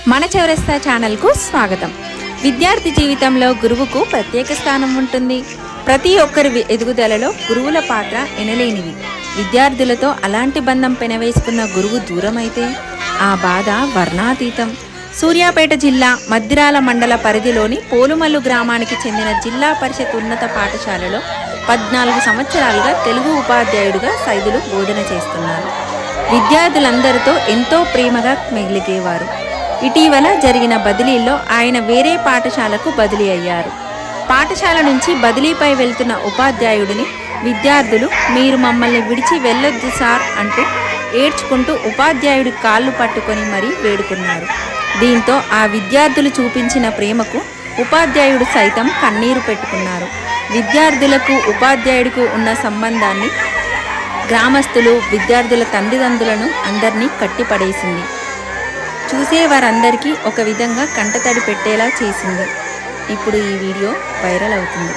మన చౌరస్తా ఛానల్కు స్వాగతం. విద్యార్థి జీవితంలో గురువుకు ప్రత్యేక స్థానం ఉంటుంది. ప్రతి ఒక్కరి ఎదుగుదలలో గురువుల పాత్ర ఎనలేనిది. విద్యార్థులతో అలాంటి బంధం పెనవేసుకున్న గురువు దూరమైతే ఆ బాధ వర్ణాతీతం. సూర్యాపేట జిల్లా మద్దిరాల మండల పరిధిలోని పోలుమల్లు గ్రామానికి చెందిన జిల్లా పరిషత్ ఉన్నత పాఠశాలలో 14 సంవత్సరాలుగా తెలుగు ఉపాధ్యాయుడిగా సైదులు బోధన చేస్తున్నారు. విద్యార్థులందరితో ఎంతో ప్రేమగా మెలిగేవారు. ఇటీవల జరిగిన బదిలీలో ఆయన వేరే పాఠశాలకు బదిలీ అయ్యారు. పాఠశాల నుంచి బదిలీపై వెళ్తున్న ఉపాధ్యాయుడిని విద్యార్థులు "మీరు మమ్మల్ని విడిచి వెళ్ళొద్దు సార్" అంటూ ఏడ్చుకుంటూ ఉపాధ్యాయుడి కాళ్ళు పట్టుకొని మరీ వేడుకున్నారు. దీంతో ఆ విద్యార్థులు చూపించిన ప్రేమకు ఉపాధ్యాయుడు సైతం కన్నీరు పెట్టుకున్నారు. విద్యార్థులకు ఉపాధ్యాయుడికి ఉన్న సంబంధాన్ని గ్రామస్తులు, విద్యార్థుల తల్లిదండ్రులను అందరినీ కట్టిపడేసింది. చూసేవారందరికీ ఒక విధంగా కంటతడి పెట్టేలా చేసింది. ఇప్పుడు ఈ వీడియో వైరల్ అవుతుంది.